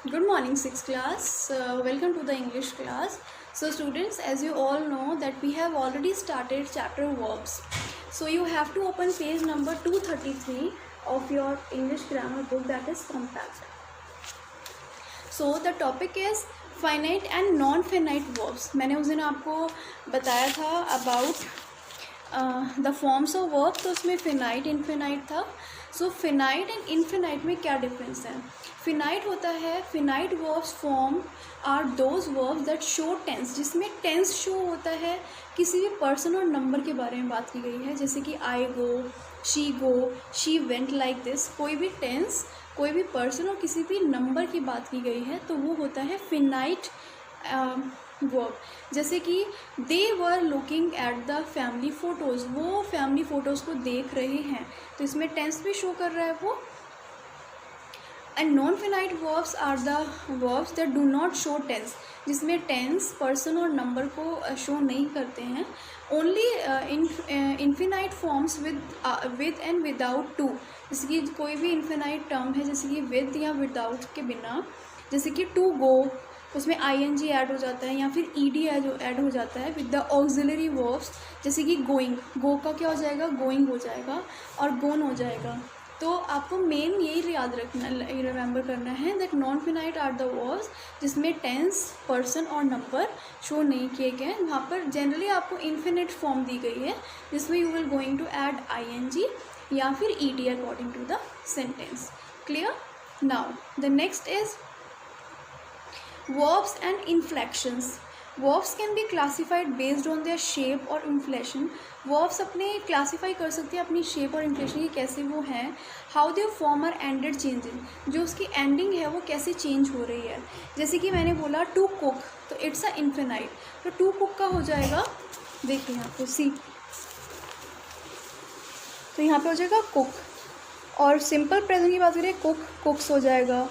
Good morning, sixth class. Welcome to the English class. So, students, as you all know that we have already started chapter verbs. So, you have to open page number 233 of your English grammar book, that is compact. So, the topic is finite and non-finite verbs. मैंने उस दिन आपको बताया था about the forms of verb, तो उसमें finite infinite था. सो finite and infinite में क्या डिफरेंस है? फिनाइट होता है, finite verbs form are those verbs that show tense, जिसमें टेंस शो होता है. किसी भी पर्सन और नंबर के बारे में बात की गई है, जैसे कि आई गो, शी वेंट, लाइक दिस. कोई भी टेंस, कोई भी पर्सन और किसी भी नंबर की बात की गई है तो वो होता है फिनाइट वर्ब. जैसे कि they were looking at the family photos, वो फैमिली फ़ोटोज़ को देख रहे हैं, तो इसमें टेंस भी शो कर रहा है वो. And non finite verbs are the verbs that do not show tense, जिसमें टेंस पर्सन और नंबर को शो नहीं करते हैं. Only infinite forms with and without to, जैसे कि कोई भी इनफिनाइट टर्म है, जैसे कि विद या विदाउट के बिना, जैसे कि टू गो, उसमें ing ऐड हो जाता है या फिर ed ऐड हो जाता है विद द ऑक्सिलरी वर्ब्स, जैसे कि गोइंग, गो का क्या हो जाएगा, गोइंग हो जाएगा और गोन हो जाएगा. तो आपको मेन यही याद रखना, रिमेंबर करना है that non finite are the verbs जिसमें टेंस, पर्सन और नंबर शो नहीं किए गए. वहाँ पर जनरली आपको इन्फिनिट फॉर्म दी गई है जिसमें you will going to add ing या फिर ed according to the sentence. Clear? Now the next is verbs and inflections. verbs can be classified based on their shape और inflection. verbs अपने classify कर सकते हैं अपनी shape और inflection की, कैसे वो हैं. how their form are ended changing, जो उसकी ending है वो कैसे change हो रही है. जैसे कि मैंने बोला to cook, तो it's a infinite, तो to cook का हो जाएगा, देखिए यहाँ पे सी, तो यहाँ पे हो जाएगा cook. और सिंपल प्रेजेंट की बात करें, कुक, कुक्स हो जाएगा.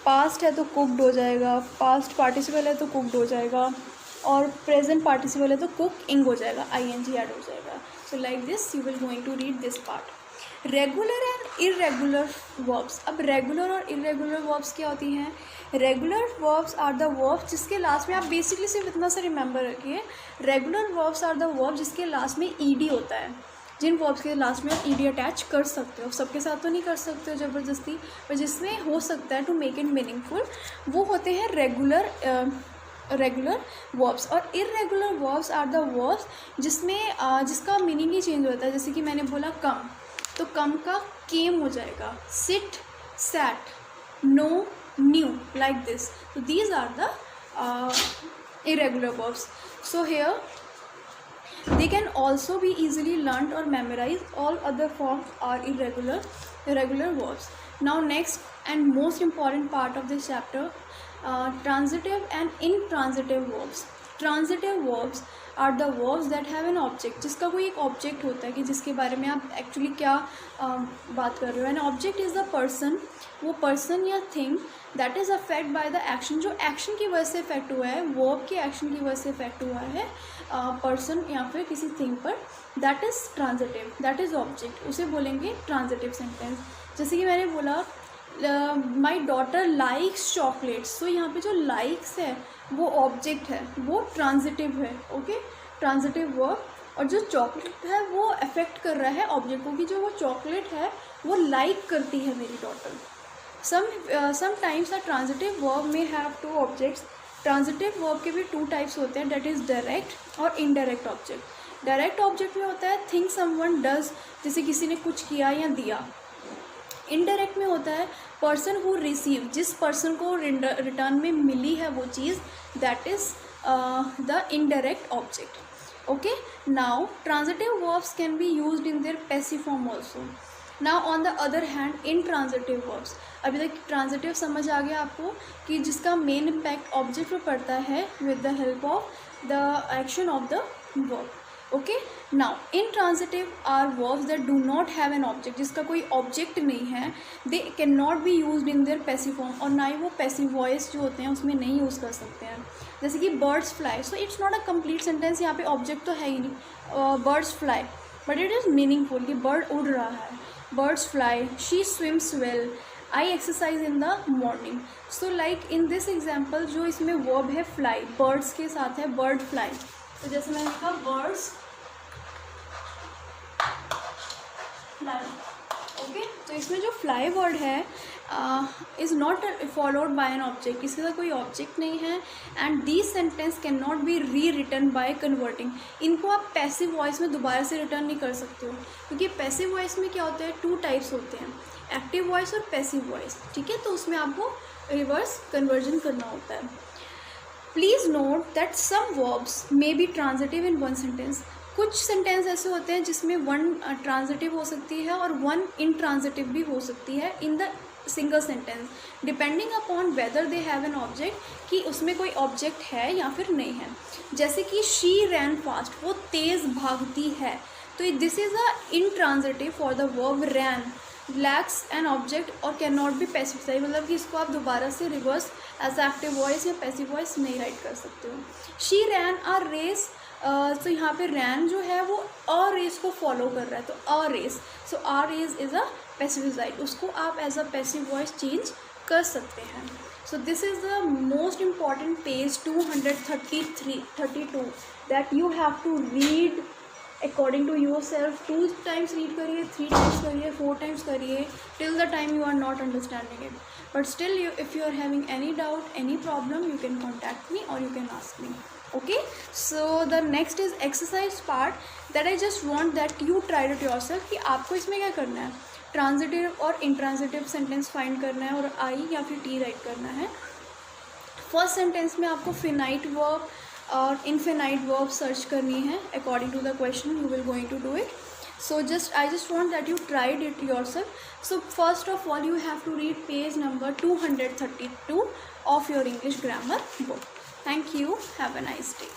पास्ट है तो कुकड हो जाएगा, पास्ट पार्टिसिपल है तो कुकड हो जाएगा, और प्रेजेंट पार्टिसिपल है तो कुकिंग हो जाएगा, ing ऐड हो जाएगा. So like this you will going to read this part. Regular and irregular verbs. अब रेगुलर और इरेगुलर वर्ब्स क्या होती हैं? Regular verbs are the verbs जिसके लास्ट में, आप बेसिकली सिर्फ इतना सा रिमेंबर रखिए, regular verbs are the verb जिसके लास्ट में ed होता है. जिन वर्ब्स के लास्ट में आप ed अटैच कर सकते हो, सबके साथ तो नहीं कर सकते हो ज़बरदस्ती, पर जिसमें हो सकता है टू मेक इट मीनिंगफुल, वो होते हैं रेगुलर वर्ब्स. और irregular verbs are the verbs जिसमें जिसका मीनिंग ही चेंज होता है. जैसे कि मैंने बोला कम, तो कम का केम हो जाएगा, sit, sat, know, knew, like this. तो these are the irregular verbs. So here they can also be easily learned or memorized. All other forms are irregular verbs. Now next and most important part of this chapter, transitive and intransitive verbs. Transitive verbs are the verbs that have an object, जिसका कोई एक object होता है कि जिसके बारे में आप एक्चुअली क्या बात कर रहे हो. An object is the person, वो पर्सन या thing that is affect by the action, जो एक्शन की वजह से इफेक्ट हुआ है, वर्ब के एक्शन की वजह से इफेक्ट हुआ है पर्सन या फिर किसी थिंग पर, that is transitive, that is object, उसे बोलेंगे ट्रांजिटिव सेंटेंस. जैसे कि मैंने बोला माई डॉटर लाइक्स चॉकलेट्स, तो यहाँ पे जो लाइक्स है वो ऑब्जेक्ट है, वो ट्रांजिटिव है. Okay, transitive verb. और जो चॉकलेट है वो अफेक्ट कर रहा है ऑब्जेक्ट को, कि जो वो चॉकलेट है वो लाइक करती है मेरी daughter. Sometimes the transitive verb में have two objects. Transitive verb के भी टू टाइप्स होते हैं, दैट इज़ डायरेक्ट और इनडायरेक्ट ऑब्जेक्ट. डायरेक्ट ऑब्जेक्ट में होता है थिंग समवन डज, जैसे किसी ने कुछ किया या दिया. इनडायरेक्ट में होता है पर्सन हु रिसीव, जिस पर्सन को रिटर्न में मिली है वो चीज़, that is the indirect object. Okay, now transitive verbs can be used in their passive form also. Now on the other hand intransitive verbs, अभी तक ट्रांजिटिव समझ आ गया आपको कि जिसका मेन इम्पैक्ट ऑब्जेक्ट पर पड़ता है with the help of the action of the verb. Okay, now intransitive are verbs that do not have an object, जिसका कोई ऑब्जेक्ट नहीं है. They can not B use in their passive form, और ना ही वो पैसिव वॉइस जो होते हैं उसमें नहीं यूज़ कर सकते हैं. जैसे कि birds fly, so it's not a complete sentence, यहाँ पे ऑब्जेक्ट तो है ही नहीं. Birds fly but it is meaningful कि बर्ड उड़ रहा है. Birds fly, she swims well, I exercise in the morning. So like in this example जो इसमें वर्ब है फ्लाई, बर्ड्स के साथ है बर्ड फ्लाई, तो जैसे मैंने लिखा बर्ड्स फ्लाई। ओके, तो इसमें जो फ्लाई वर्ड है is not followed by an object, इसके साथ कोई ऑब्जेक्ट नहीं है। And this sentence can not B री रिटर्न बाय कन्वर्टिंग, इनको आप पैसिव वॉइस में दोबारा से रिटर्न नहीं कर सकते हो, क्योंकि पैसिव वॉइस में क्या होता है, 2 टाइप्स होते हैं, एक्टिव वॉइस और पैसिव वॉइस। ठीक है, तो उसमें आपको रिवर्स कन्वर्जन करना होता है। Please note that some verbs may be transitive in one sentence, कुछ सेंटेंस ऐसे होते हैं जिसमें 1 ट्रांजिटिव हो सकती है और 1 इनट्रांजिटिव भी हो सकती है in the single sentence, depending upon whether they have an object, कि उसमें कोई ऑब्जेक्ट है या फिर नहीं है। जैसे कि शी रैन फास्ट, वो तेज़ भागती है, तो this is a intransitive for the verb ran, lacks an object और कैन नॉट बी पैसिफाइड, मतलब कि इसको आप दोबारा से रिवर्स एज एक्टिव वॉइस या पैसिव वॉइस नहीं राइट कर सकते हो। शी रैन अ रेस, तो यहाँ पे रैन जो है वो अ रेस को फॉलो कर रहा है, तो a race, so a race is a pacified, उसको आप as a passive voice change कर सकते हैं। So this is the most important page 232 that you have to read according to yourself. 2 times read करिए, 3 times करिए, 4 times करिए, till the time you are not understanding it. But still, if you are having any doubt, any problem, you can contact me or you can ask me. Okay, so the next is exercise part that I just want that you try it yourself कि आपको इसमें क्या करना है, transitive और intransitive sentence find करना है और आई या फिर टी राइट करना है। फर्स्ट सेंटेंस में आपको फिनाइट वर्ब और इनफिनाइट वर्ब सर्च करनी है according to the question, you will going to do it. So I just want that you tried it yourself. So first of all, you have to read page number 232 of your English grammar book. Thank you. Have a nice day.